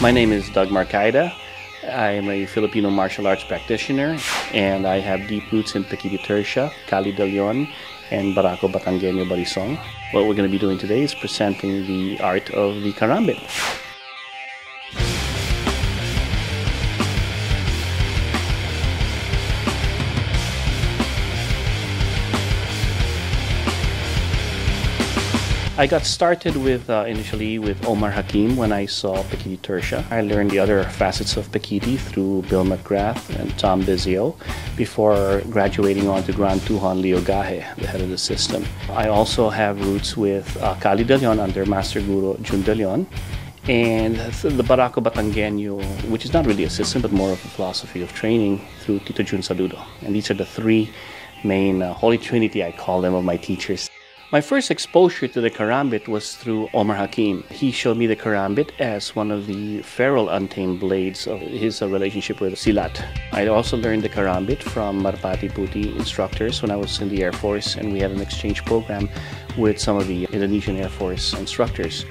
My name is Doug Marcaida. I am a Filipino martial arts practitioner, and I have deep roots in Pequiti Tercia, Cali de Leon, and Barako Batangueño Barisong. What we're going to be doing today is presenting the art of the Karambit. I got started with initially with Omar Hakim when I saw Pequiti Tercia. I learned the other facets of Pequiti through Bill McGrath and Tom Bizio before graduating on to Grand Tuhan Leo Gahe, the head of the system. I also have roots with Cali de Leon under Master Guro Jun de Leon, and the Barako Batangueño, which is not really a system but more of a philosophy of training, through Tito Jun Saludo. And these are the three main Holy Trinity, I call them, of my teachers. My first exposure to the Karambit was through Omar Hakim. He showed me the Karambit as one of the feral untamed blades of his relationship with Silat. I also learned the Karambit from Marpati Puti instructors when I was in the Air Force, and we had an exchange program with some of the Indonesian Air Force instructors.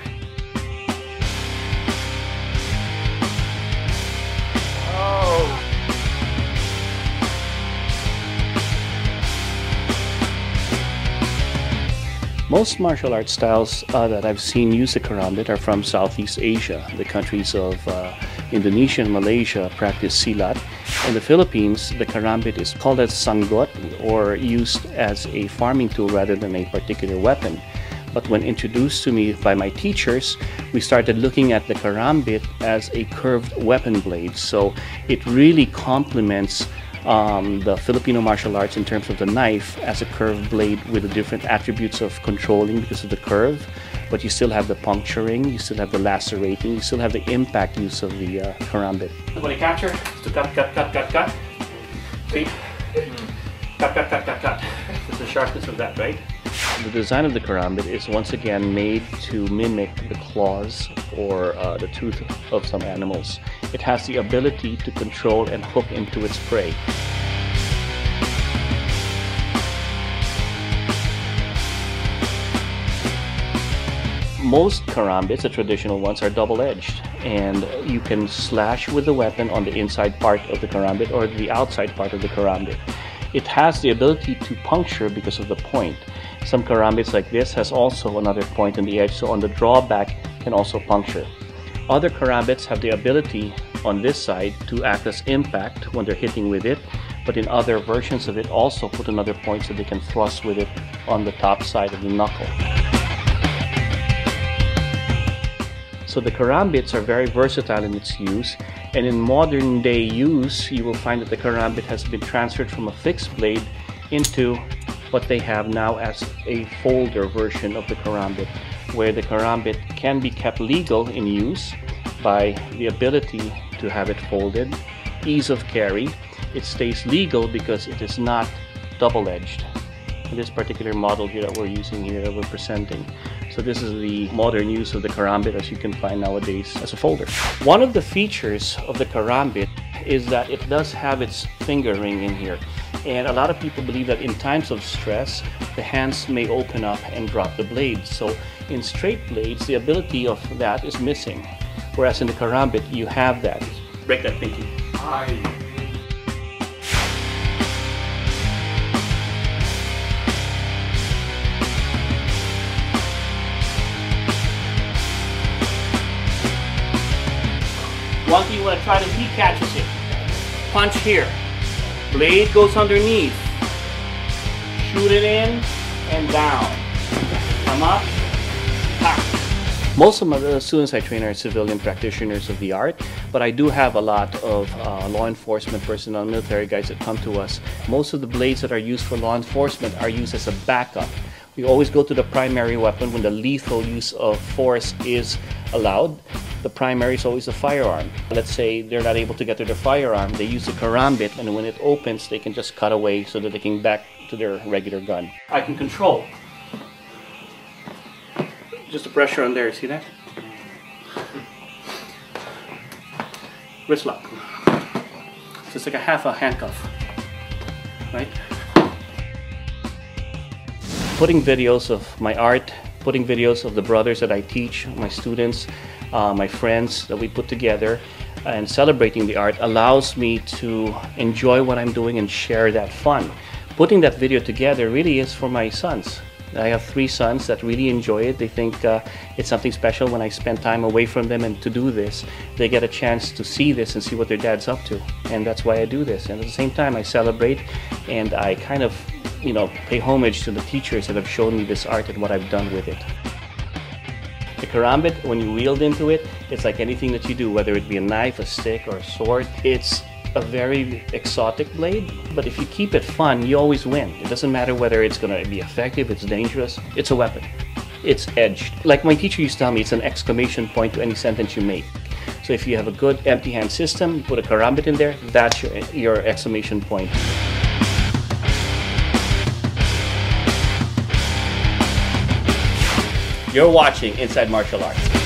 Most martial arts styles that I've seen use the Karambit are from Southeast Asia. The countries of Indonesia and Malaysia practice Silat. In the Philippines, the Karambit is called as sanggot, or used as a farming tool rather than a particular weapon. But when introduced to me by my teachers, we started looking at the Karambit as a curved weapon blade. So it really complements the Filipino martial arts in terms of the knife as a curved blade with the different attributes of controlling because of the curve, but you still have the puncturing, you still have the lacerating, you still have the impact use of the Karambit. When you capture, to cut. See? Cut. That's the sharpness of that, right? The design of the Karambit is once again made to mimic the claws or the tooth of some animals. It has the ability to control and hook into its prey. Most Karambits, the traditional ones, are double-edged, and you can slash with the weapon on the inside part of the Karambit or the outside part of the Karambit. It has the ability to puncture because of the point. Some Karambits like this has also another point on the edge, so on the drawback can also puncture. Other Karambits have the ability on this side to act as impact when they're hitting with it, but in other versions of it also put another point so they can thrust with it on the top side of the knuckle. So the Karambits are very versatile in its use, and in modern day use you will find that the Karambit has been transferred from a fixed blade into what they have now as a folder version of the Karambit, where the Karambit can be kept legal in use by the ability to have it folded, ease of carry. It stays legal because it is not double-edged. In this particular model here that we're using here, that we're presenting. So this is the modern use of the Karambit as you can find nowadays as a folder. One of the features of the Karambit is that it does have its finger ring in here. And a lot of people believe that in times of stress, the hands may open up and drop the blade. So in straight blades, the ability of that is missing. Whereas in the Karambit, you have that. Break that pinky. Aye. One thing you want to try to, he catches it. Punch here. Blade goes underneath. Shoot it in and down. Come up. Ha. Most of the students I train are civilian practitioners of the art, but I do have a lot of law enforcement personnel, military guys that come to us. Most of the blades that are used for law enforcement are used as a backup. We always go to the primary weapon when the lethal use of force is allowed. The primary is always a firearm. Let's say they're not able to get to their firearm, they use the Karambit, and when it opens, they can just cut away so that they can back to their regular gun. I can control. Just the pressure on there, see that? Wrist lock. So it's like a half a handcuff, right? Putting videos of my art, putting videos of the brothers that I teach, my students, my friends that we put together, and celebrating the art allows me to enjoy what I'm doing and share that fun. Putting that video together really is for my sons. I have 3 sons that really enjoy it. They think it's something special when I spend time away from them, and to do this, they get a chance to see this and see what their dad's up to. And that's why I do this. And at the same time, I celebrate and I kind of, pay homage to the teachers that have shown me this art and what I've done with it. The karambit, when you wield into it, it's like anything that you do, whether it be a knife, a stick, or a sword. It's a very exotic blade, but if you keep it fun, you always win. It doesn't matter whether it's going to be effective, it's dangerous, it's a weapon. It's edged. Like my teacher used to tell me, it's an exclamation point to any sentence you make. So if you have a good empty hand system, you put a karambit in there, that's your exclamation point. You're watching Inside Martial Arts.